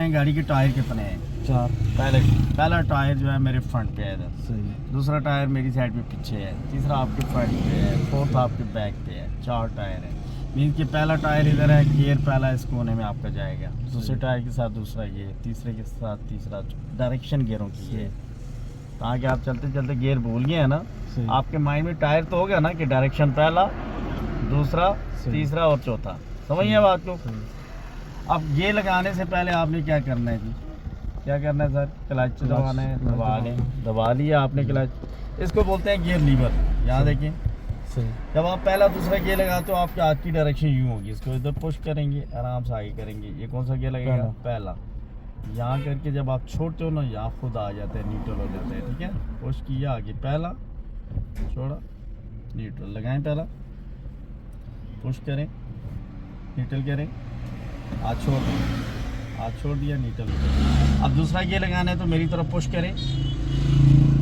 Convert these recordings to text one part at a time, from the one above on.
गाड़ी के टायर कितने हैं? 4। पहला टायर जो है मेरे फ्रंट पे है इधर, सही। दूसरा टायर मेरी साइड पे पीछे है, तीसरा आपके फ्रंट पे है, फोर्थ आपके बैक पे है, 4 टायर है। मीन्स कि पहला टायर इधर है, गियर पहला इस कोने में आपका जाएगा, दूसरे टायर के साथ दूसरा गियर, तीसरे के साथ तीसरा, डायरेक्शन गियरों की है। ताकि आप चलते चलते गियर भूल गए हैं ना, आपके माइंड में टायर तो हो गया ना कि डायरेक्शन पहला, दूसरा, तीसरा और चौथा। समझिए बात को। अब ये लगाने से पहले आपने क्या करना है जी? क्या करना है सर? क्लच दबाना है, दबा लिया आपने क्लच। इसको बोलते हैं गियर लीवर। यहाँ देखिए, जब आप पहला दूसरा गियर लगाते हो आपके हाथ की डायरेक्शन यूँ होगी, इसको इधर पुश करेंगे, आराम से आगे करेंगे। ये कौन सा गियर लगेगा? पहला। यहाँ करके जब आप छोड़ते हो ना, यहाँ खुद आ जाते हैं, न्यूट्रल हो जाते हैं। ठीक है, पुश किया आगे, पहला छोड़ा, न्यूट्रल लगाएं, पहला पुश करें, न्यूट्रल करें, आज छोड़ दिया, न्यूट्रल। अब दूसरा गियर लगाना है तो मेरी तरफ पुश करें,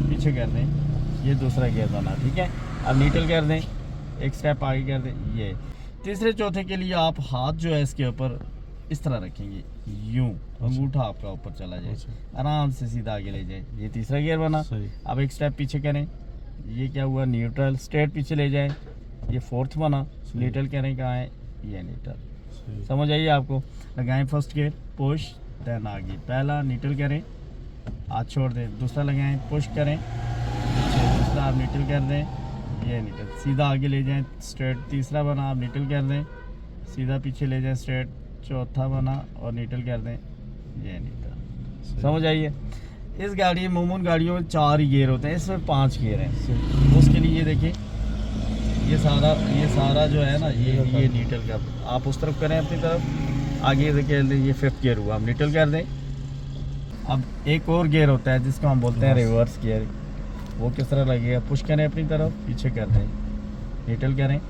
पीछे कर दें, ये दूसरा गियर बना। ठीक है, अब न्यूट्रल कर दें, एक स्टेप आगे कर दें। ये तीसरे चौथे के लिए आप हाथ जो है इसके ऊपर इस तरह रखेंगे, यूं, अंगूठा आपका ऊपर चला जाए, आराम से सीधा आगे ले जाए। ये तीसरा गियर बना। अब एक स्टेप पीछे करें, ये क्या हुआ? न्यूट्रल। स्ट्रेट पीछे ले जाए, ये फोर्थ बना। न्यूट्रल करें, कहाँ है? ये न्यूट्रल। समझ आइए आपको। लगाएं फर्स्ट गियर, पुश, देन आगे, पहला न्यूट्रल करें, हाथ छोड़ दें, दूसरा लगाएं, पुश करें, दूसरा आप न्यूट्रल कर दें, ये न्यूट्रल, सीधा आगे ले जाएं, स्ट्रेट। तीसरा बना, आप न्यूट्रल कर दें, सीधा पीछे ले जाएं, स्ट्रेट। चौथा बना और न्यूट्रल कर दें, ये न्यूट्रल। समझ आइए। इस गाड़ी में मामून गाड़ियों में 4 ही गियर होते हैं, इसमें 5 गियर हैं। उसके लिए ये देखिए, ये सारा जो है ना, ये न्यूट्रल कर, आप उस तरफ करें अपनी तरफ, आगे देखिए, ये 5th गियर हुआ, आप न्यूट्रल कर दें। अब एक और गियर होता है जिसको हम बोलते हैं रिवर्स गियर। वो किस तरह लगेगा? पुश करें अपनी तरफ, पीछे कर दें, न्यूट्रल करें,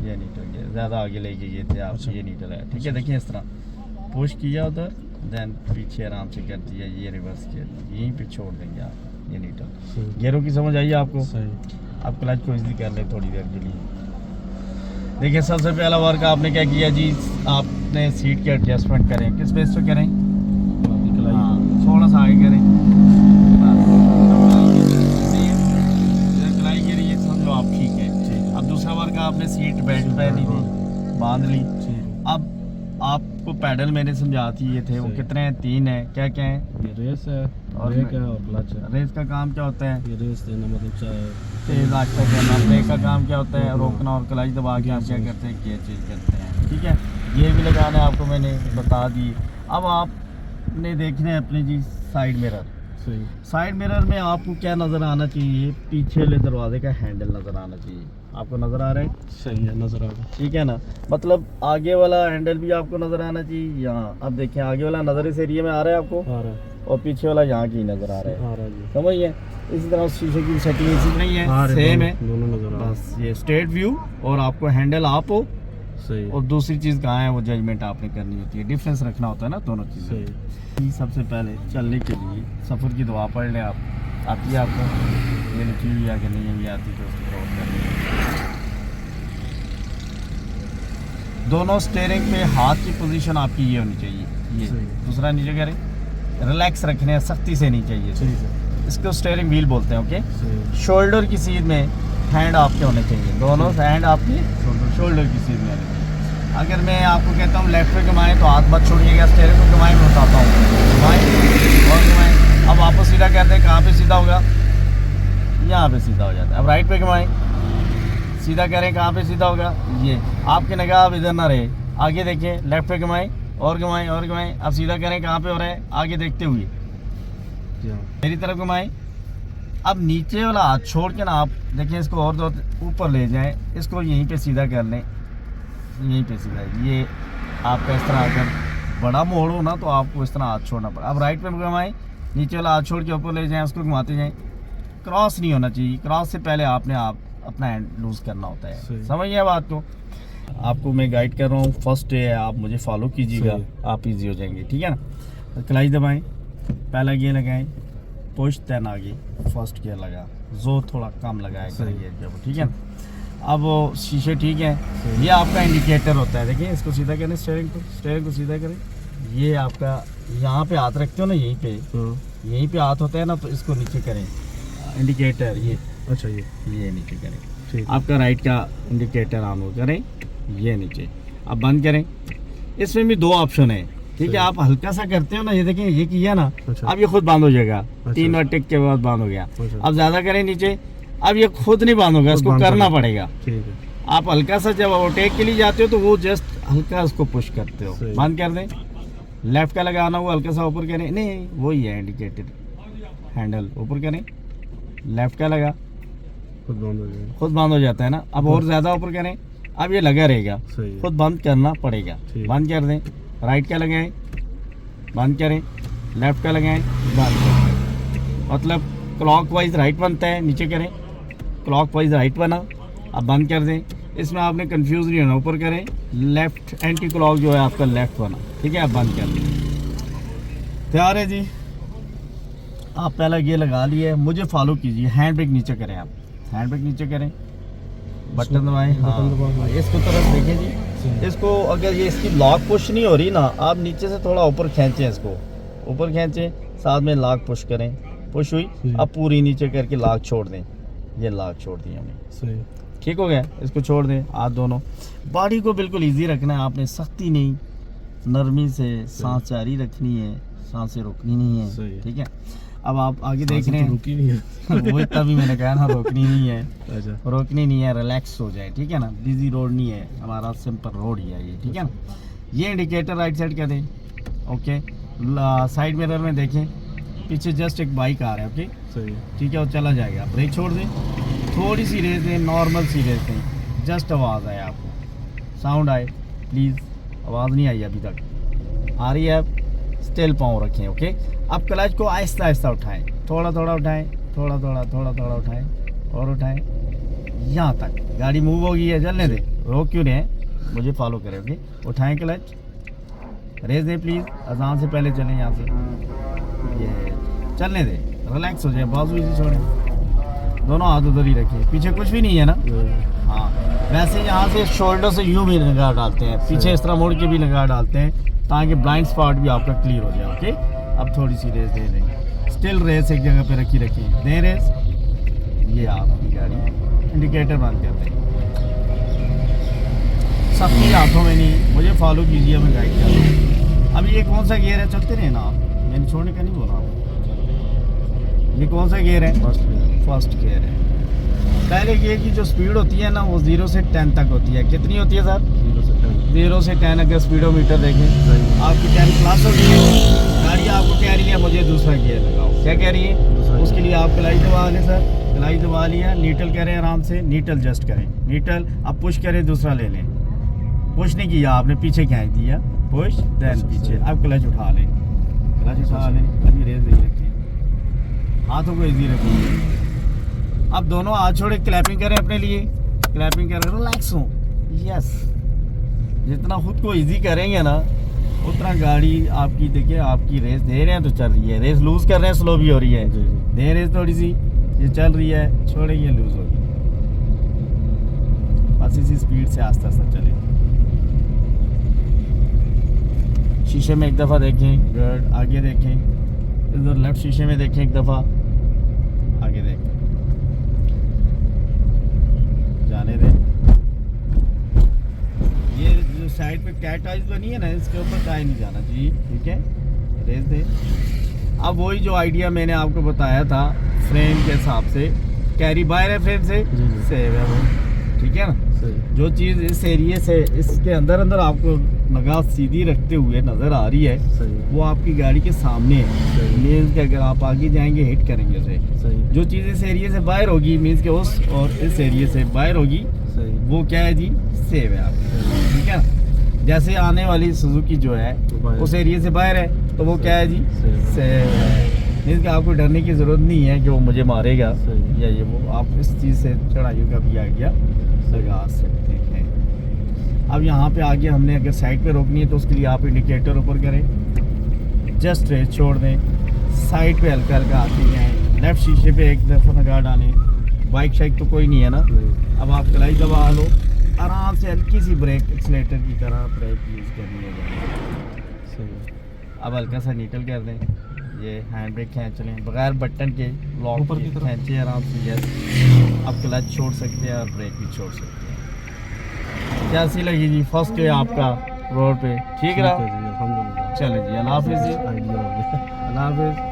ये न्यूट्रल गियर, ज़्यादा आगे लेके गए थे आप, ये न्यूट्रल है। ठीक है, देखिए इस तरह पुश किया उधर, देन पीछे आराम से कर दिया, ये रिवर्स गियर, यहीं पे छोड़ देंगे आप, ये न्यूट्रल। गियरों की समझ आई आपको? आप क्लच को इजीली कर लें थोड़ी देर के लिए। देखिए, सबसे पहला वर्क आपने क्या किया जी? आपने सीट के एडजस्टमेंट करें, किस बेस पे करें? थोड़ा सा आगे करें, क्लाई गिरी, ये समझो आप ठीक है। अब दूसरा वर्क आपने सीट बेल्ट पहनी थी, बांध ली। अब आपको पैडल मैंने समझा दिए थे, वो कितने हैं? 3 है। क्या क्या है? ये रेस है और ब्रेक है और क्लच है। रेस का काम क्या होता है? ये रेस देना, मतलब तेज आस्ता करना। ब्रेक का काम क्या होता है? रोकना। और क्लच दबा के आप क्या करते हैं? गियर चेंज करते हैं। ठीक है, ये भी लगाना है आपको, मैंने बता दी। अब आपने देखना है अपने जी साइड मिरर। साइड मिरर में आपको क्या नज़र आना चाहिए? पीछे वाले दरवाजे का हैंडल नज़र आना चाहिए। आपको नज़र आ रहा है? सही है, नज़र आ रहा है। ठीक है ना, मतलब आगे वाला हैंडल भी आपको नज़र आना चाहिए। यहाँ अब देखिए, आगे वाला नज़र इस एरिया में आ रहा है आपको, आ रहा है, और पीछे वाला यहाँ की नज़र आ रहा है। समझिए। इसी तरह शीशे की सेटिंग इसी नहीं है, सेम है, दोनों नज़र आ रहा है। बस ये स्ट्रेट व्यू और आपको हैंडल आप हो। सही। और दूसरी चीज़ कहाँ है, वो जजमेंट आपने करनी होती है, डिफरेंस रखना होता है ना दोनों चीज़ें। सबसे पहले चलने के लिए सफ़र की दुआ पढ़ लें आप, आती है आपको? ये लिखी हुई आगे नहीं भी आती तो उसको नोट कर लें। दोनों स्टीयरिंग पे हाथ की पोजीशन आपकी ये होनी चाहिए, ये। दूसरा नीचे करें, रिलैक्स रखने, सख्ती से नहीं चाहिए। इसको स्टीयरिंग व्हील बोलते हैं। ओके, शोल्डर की सीध में हैंड आपके होने चाहिए, दोनों हैंड आपकी शोल्डर की सीध में होने चाहिए। अगर मैं आपको कहता हूँ लेफ्ट पे घुमाएं तो हाथ मत छोड़िएगा, स्टीयरिंग को घुमाएं, मैं बताता हूँ, घुमाएं और घुमाएं। अब वापस सीधा करते हैं, कहाँ पे सीधा होगा? यहाँ पे सीधा हो जाता है। अब राइट पे घुमाएं, सीधा करें, कहाँ पे सीधा होगा? ये। आपकी निगाह अब इधर ना रहे, आगे देखें, लेफ्ट पे घुमाएं और घुमाएं और घुमाएं। अब सीधा करें, कहाँ पे हो रहा है? आगे देखते हुए मेरी तरफ घुमाएं। अब नीचे वाला हाथ छोड़ के ना आप देखें, इसको और दो ऊपर ले जाएं, इसको यहीं पे सीधा कर लें, यहीं पे सीधा। ये आपका इस तरह अगर बड़ा मोड़ हो ना तो आपको इस तरह हाथ छोड़ना पड़ा। अब राइट पे घुमाएं, नीचे वाला हाथ छोड़ के ऊपर ले जाएं, उसको घुमाते जाएं। क्रॉस नहीं होना चाहिए, क्रॉस से पहले आपने अपना हैंड लूज करना होता है। समझिए बात को। आपको मैं गाइड कर रहा हूँ, फर्स्ट है, आप मुझे फॉलो कीजिएगा, आप इजी हो जाएंगे। ठीक है ना। क्लच दबाएं, पहला गियर लगाएं, पुश, देन आगे फर्स्ट गियर लगा, जोर थोड़ा कम लगाया करिए जब। ठीक है ना। अब शीशे ठीक है, ये आपका इंडिकेटर होता है। देखिए, इसको सीधा करें, स्टीयरिंग को सीधा करें, ये आपका यहाँ पे हाथ रखते हो ना, यहीं पे हाँ यहीं पे हाथ होता है ना, तो इसको नीचे करें इंडिकेटर, ये अच्छा ये नीचे करें। ठीक है। आपका राइट का इंडिकेटर ऑन हो करें, ये नीचे। अब बंद करें। इसमें भी 2 ऑप्शन है, ठीक है। सही। आप हल्का सा करते हो ना, ये देखें, ये किया ना, अच्छा। अब ये खुद बंद हो जाएगा। अच्छा। 3 बार टिक के बाद बंद हो गया। अच्छा। अब ज़्यादा करें नीचे, अब ये खुद नहीं बंद होगा, खुद इसको बंद करना होगा। पड़ेगा। ठीक है। आप हल्का सा जब ओवरटेक के लिए जाते हो तो वो जस्ट हल्का उसको पुश करते हो, सही। बंद कर दें। लेफ्ट का लगाना हुआ हल्का सा ऊपर करें, नहीं वही है इंडिकेटर हैंडल, ऊपर करें, लेफ्ट का लगा, खुद बंद हो जाएगा। खुद बंद हो जाता है ना। अब और ज़्यादा ऊपर करें, अब ये लगा रहेगा, सही है। खुद बंद करना पड़ेगा। ठीक। बंद कर दें। राइट का लगाएं, बंद करें। लेफ्ट का लगाएं, बंद करें। मतलब क्लॉकवाइज राइट बनता है, नीचे करें, क्लॉकवाइज राइट बना, अब बंद कर दें। इसमें आपने कंफ्यूज नहीं होना, ऊपर करें, लेफ्ट एंटी क्लॉक जो है आपका लेफ्ट बना, ठीक है। अब बंद कर दें। तैयार है जी। आप पहला ये लगा लिए, मुझे फॉलो कीजिए। हैंड ब्रेक नीचे करें, आप हैंड ब्रेक नीचे करें, बटन दबाएं। बटन दबाएं। हाँ, इसको तरफ देखें जी। इसको अगर ये इसकी लॉक पुश नहीं हो रही ना, आप नीचे से थोड़ा ऊपर खींचें, इसको ऊपर खींचें, साथ में लॉक पुश करें। पुश हुई, अब पूरी नीचे करके लॉक छोड़ दें। ये लॉक छोड़ दी हमने, सही। ठीक हो गया। इसको छोड़ दें, हाथ दोनों। बॉडी को बिल्कुल इजी रखना है आपने, सख्ती नहीं, नरमी से सांस जारी रखनी है, सांसें रोकनी नहीं सही है, है। ठीक है। अब आप आगे देख रहे तो हैं, रुकी नहीं है। वो तभी मैंने कहा ना, रोकनी नहीं है, अच्छा रोकनी नहीं है, रिलैक्स हो जाए, ठीक है ना। बिजी रोड नहीं है हमारा, सिंपल रोड ही है ये, ठीक है ना। ये इंडिकेटर राइट साइड का दें, ओके। साइड मिरर में देखें, पीछे जस्ट एक बाइक आ रहा है, ओके, सही है। ठीक है, वो चला जाएगा। ब्रेक छोड़ दें, थोड़ी सी रेस दें, नॉर्मल सी रेस दें, जस्ट आवाज़ आए आपको, साउंड आए प्लीज़। आवाज़ नहीं आई अभी तक, आ रही है। अब स्टिल पाँव रखें, ओके। अब क्लच को आहिस्ता आहिस्ता उठाएं, थोड़ा थोड़ा उठाएं, थोड़ा थोड़ा थोड़ा थोड़ा उठाएं, और उठाएं यहाँ तक। गाड़ी मूव हो गई है, चलने दें, रोक क्यों रहे हैं, मुझे फॉलो करें, ओके। उठाएं क्लच, रेस दें प्लीज़, अजान से पहले चलें यहाँ से, ये चलने दें, रिलैक्स हो जाए, बाजू इसी छोड़ें, दोनों हाथ उधर ही रखें, पीछे कुछ भी नहीं है ना। हाँ, वैसे यहाँ से शोल्डर से यूँ भी निगाह डालते हैं, पीछे इस तरह मुड़ के भी निगाह डालते हैं, ताकि ब्लाइंड स्पॉट भी आपका क्लियर हो जाए, ओके। अब थोड़ी सी रेस दे दें, स्टिल रेस एक जगह पे रखी दें रेस। ये आपकी गाड़ी, इंडिकेटर बंद कर दें, सबकी हाथों में नहीं, मुझे फॉलो कीजिए, मैं गाइड कर रहा हूँ। अब ये कौन सा गियर है, चलते रहे ना आप, मैंने छोड़ने का नहीं बोला आपको। ये कौन सा गियर है, फर्स्ट गियर है। पहले गियर की जो स्पीड होती है ना, वो 0 से 10 तक होती है। कितनी होती है सर, 0 से 10। अगर स्पीडोमीटर देखें, आपकी 10 प्लस होती है, गाड़ी आपको कह रही है मुझे दूसरा गियर लगाओ, क्या कह रही है, उसके लिए आप क्लच दबा लें सर, क्लच दबा लिया, न्यूट्रल करें, आराम से न्यूट्रल जस्ट करें, न्यूट्रल, अब पुश करें, दूसरा ले लें, पुश नहीं किया आपने, पीछे खींच दिया, पुश देन पीछे, अब क्लच उठा लें, क्लच उठा लें, अभी रेस नहीं रखें, हाथों को इजी रखें। अब दोनों हाथ छोड़े, क्लैपिंग करें अपने लिए, क्लैपिंग करें, रिलैक्स हो, यस। जितना खुद को इजी करेंगे ना, उतना गाड़ी आपकी, देखिए आपकी रेस दे रहे हैं तो चल रही है, रेस लूज कर रहे हैं, स्लो भी हो रही है, दे रेस थोड़ी सी, ये चल रही है, छोड़ेंगे लूज होगी, बस इसी स्पीड से आस्ते आस्ते चले। शीशे में एक दफ़ा देखें, गुड, आगे देखें, इधर लेफ्ट शीशे में देखें एक दफ़ा, आगे देखें, जाने दें। ये जो साइड पे कैट आइज बनी है ना, इसके ऊपर टाई नहीं जाना चाहिए, ठीक है, रेस दें। अब वही जो आइडिया मैंने आपको बताया था, फ्रेम के हिसाब से कैरी बाय है, फ्रेम से सेव है वो, ठीक है ना। जो चीज़ इस एरिए से, इसके अंदर अंदर आपको निगाह सीधी रखते हुए नज़र आ रही है, वो आपकी गाड़ी के सामने है, मीन्स कि अगर आप आगे जाएंगे हिट करेंगे उसे। जो चीज़ इस एरिए से बाहर होगी, मीन्स कि उस और इस एरिए से बाहर होगी, वो क्या है जी, सेव है आपकी, ठीक है ना। जैसे आने वाली सुजुकी जो है उस एरिए से बाहर है, तो वो क्या है जी, सेव है, मीन्स कि आपको डरने की ज़रूरत नहीं है कि वो मुझे मारेगा या ये वो, आप इस चीज़ से चढ़ाइयों का भी आइडिया लगा सकते हैं। अब यहाँ पे आगे हमने अगर साइड पे रोकनी है तो उसके लिए आप इंडिकेटर ऊपर करें, जस्ट रेस छोड़ दें, साइड पे हल्का हल्का आते जाएँ, लेफ्ट शीशे पे एक दफ़ा निगाह डालें, बाइक शाइक तो कोई नहीं है ना। अब आप क्लच दबा लो, आराम से हल्की सी ब्रेक, एक्सीलेटर की तरह ब्रेक यूज़ करनी है। अब हल्का सा न्यूट्रल कर दें, ये हैंड ब्रेक खींच लें बगैर बटन के, लॉक ऊपर की के तरफ। खींचे आराम से। यस, अब क्लच छोड़ सकते हैं और ब्रेक भी छोड़ सकते हैं। कैसी लगी जी फर्स्ट डे आपका रोड पे? ठीक ठीक है रहा? जी, अल्हम्दुलिल्लाह। चले जी, अल्लाह हाफिज़ जी, आइडिया हो गया। अल्लाह हाफिज़।